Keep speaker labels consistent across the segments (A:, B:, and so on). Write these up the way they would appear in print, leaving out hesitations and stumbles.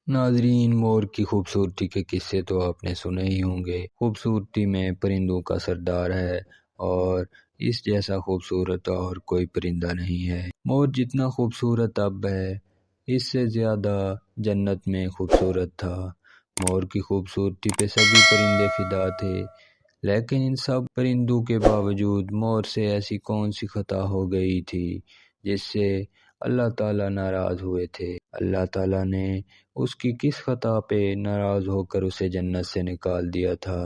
A: ناظرین، مور کی خوبصورتی کے قصے تو آپ نے سنے ہی ہوں گے۔ خوبصورتی میں پرندوں کا سردار ہے اور اس جیسا خوبصورت اور کوئی پرندہ نہیں ہے۔ مور جتنا خوبصورت اب ہے، اس سے زیادہ جنت میں خوبصورت تھا۔ مور کی خوبصورتی پہ سبھی پرندے فدا تھے، لیکن ان سب پرندوں کے باوجود مور سے ایسی کون سی خطا ہو گئی تھی جس سے اللہ تعالیٰ ناراض ہوئے تھے۔ اللہ تعالیٰ نے اس کی کس خطا پہ ناراض ہو کر اسے جنت سے نکال دیا تھا؟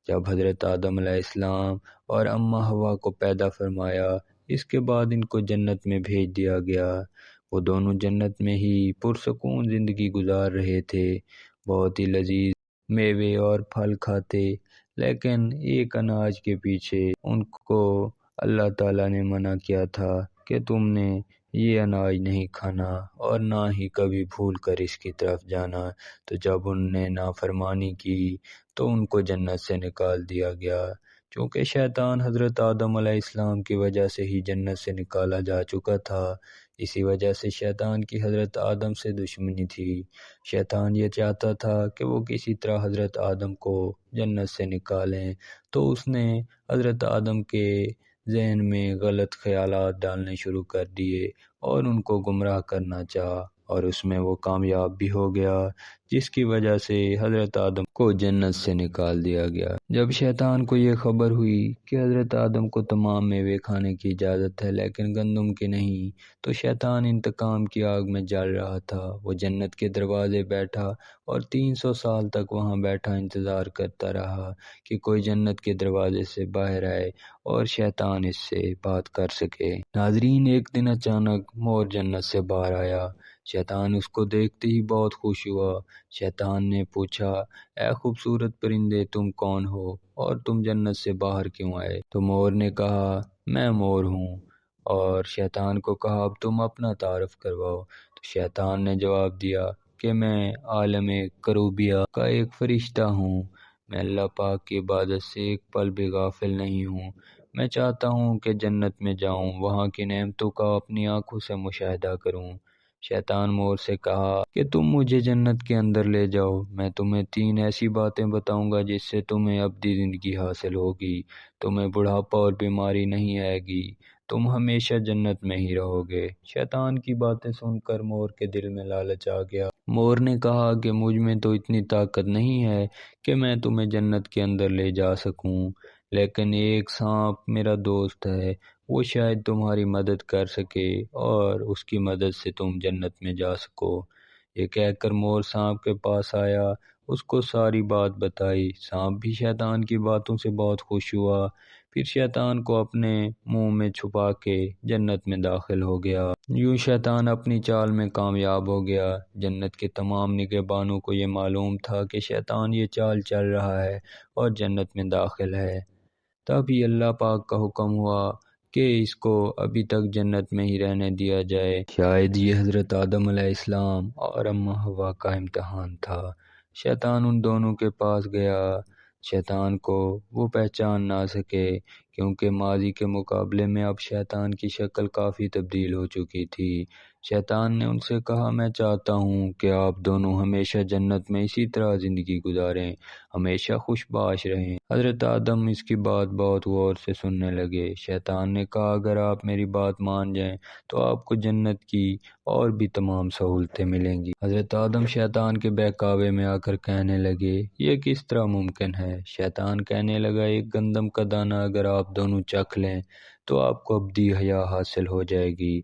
A: جب حضرت آدم علیہ السلام اور اماں حوا کو پیدا فرمایا، اس کے بعد ان کو جنت میں بھیج دیا گیا۔ وہ دونوں جنت میں ہی پرسکون زندگی گزار رہے تھے، بہت ہی لذیذ میوے اور پھل کھاتے، لیکن ایک اناج کے پیچھے ان کو اللہ تعالیٰ نے منع کیا تھا کہ تم نے یہ اناج نہیں کھانا اور نہ ہی کبھی بھول کر اس کی طرف جانا۔ تو جب انہوں نے نافرمانی کی تو ان کو جنت سے نکال دیا گیا۔ چونکہ شیطان حضرت آدم علیہ السلام کی وجہ سے ہی جنت سے نکالا جا چکا تھا، اسی وجہ سے شیطان کی حضرت آدم سے دشمنی تھی۔ شیطان یہ چاہتا تھا کہ وہ کسی طرح حضرت آدم کو جنت سے نکالیں، تو اس نے حضرت آدم کے ذہن میں غلط خیالات ڈالنے شروع کر دیے اور ان کو گمراہ کرنا چاہا، اور اس میں وہ کامیاب بھی ہو گیا، جس کی وجہ سے حضرت آدم کو جنت سے نکال دیا گیا۔ جب شیطان کو یہ خبر ہوئی کہ حضرت آدم کو تمام میوے کھانے کی اجازت ہے لیکن گندم کے نہیں، تو شیطان انتقام کی آگ میں جل رہا تھا۔ وہ جنت کے دروازے بیٹھا اور 300 سال تک وہاں بیٹھا انتظار کرتا رہا کہ کوئی جنت کے دروازے سے باہر آئے اور شیطان اس سے بات کر سکے۔ ناظرین، ایک دن اچانک مور جنت سے باہر آیا۔ شیطان اس کو دیکھتے ہی بہت خوش ہوا۔ شیطان نے پوچھا، اے خوبصورت پرندے، تم کون ہو اور تم جنت سے باہر کیوں آئے؟ تو مور نے کہا، میں مور ہوں۔ اور شیطان کو کہا، اب تم اپنا تعارف کرواؤ۔ تو شیطان نے جواب دیا کہ میں عالم کروبیہ کا ایک فرشتہ ہوں، میں اللہ پاک کی عبادت سے ایک پل بھی غافل نہیں ہوں۔ میں چاہتا ہوں کہ جنت میں جاؤں، وہاں کی نعمتوں کا اپنی آنکھوں سے مشاہدہ کروں۔ شیطان مور سے کہا کہ تم مجھے جنت کے اندر لے جاؤ، میں تمہیں 3 ایسی باتیں بتاؤں گا جس سے تمہیں ابدی زندگی حاصل ہوگی، تمہیں بڑھاپا اور بیماری نہیں آئے گی، تم ہمیشہ جنت میں ہی رہو گے۔ شیطان کی باتیں سن کر مور کے دل میں لالچ آ گیا۔ مور نے کہا کہ مجھ میں تو اتنی طاقت نہیں ہے کہ میں تمہیں جنت کے اندر لے جا سکوں، لیکن ایک سانپ میرا دوست ہے، وہ شاید تمہاری مدد کر سکے اور اس کی مدد سے تم جنت میں جا سکو۔ یہ کہہ کر مور سانپ کے پاس آیا، اس کو ساری بات بتائی۔ سانپ بھی شیطان کی باتوں سے بہت خوش ہوا، پھر شیطان کو اپنے منہ میں چھپا کے جنت میں داخل ہو گیا۔ یوں شیطان اپنی چال میں کامیاب ہو گیا۔ جنت کے تمام نگہبانوں کو یہ معلوم تھا کہ شیطان یہ چال چل رہا ہے اور جنت میں داخل ہے۔ تبھی اللہ پاک کا حکم ہوا کہ اس کو ابھی تک جنت میں ہی رہنے دیا جائے، شاید یہ حضرت آدم علیہ السلام اور اماں حوا کا امتحان تھا۔ شیطان ان دونوں کے پاس گیا۔ شیطان کو وہ پہچان نہ سکے کیونکہ ماضی کے مقابلے میں اب شیطان کی شکل کافی تبدیل ہو چکی تھی۔ شیطان نے ان سے کہا، میں چاہتا ہوں کہ آپ دونوں ہمیشہ جنت میں اسی طرح زندگی گزاریں، ہمیشہ خوش باش رہیں۔ حضرت آدم اس کی بات بہت غور سے سننے لگے۔ شیطان نے کہا، اگر آپ میری بات مان جائیں تو آپ کو جنت کی اور بھی تمام سہولتیں ملیں گی۔ حضرت آدم شیطان کے بہکاوے میں آ کر کہنے لگے، یہ کس طرح ممکن ہے؟ شیطان کہنے لگا، ایک گندم کا دانہ اگر آپ دونوں چکھ لیں تو آپ کو ابدی حیا حاصل ہو جائے گی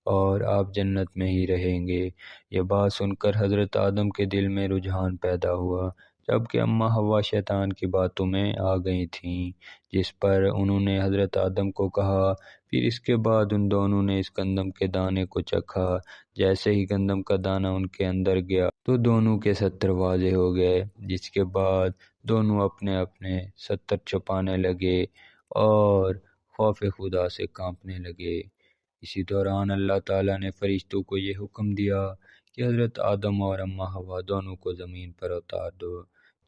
A: اور آپ جنت میں ہی رہیں گے۔ یہ بات سن کر حضرت آدم کے دل میں رجحان پیدا ہوا، جبکہ اماں حوا شیطان کی باتوں میں آ گئی تھیں، جس پر انہوں نے حضرت آدم کو کہا۔ پھر اس کے بعد ان دونوں نے اس گندم کے دانے کو چکھا۔ جیسے ہی گندم کا دانہ ان کے اندر گیا تو دونوں کے 70 واضح ہو گئے، جس کے بعد دونوں اپنے اپنے 70 چھپانے لگے اور خوف خدا سے کانپنے لگے۔ اسی دوران اللہ تعالیٰ نے فرشتوں کو یہ حکم دیا کہ حضرت آدم اور اماں حوا دونوں کو زمین پر اتار دو۔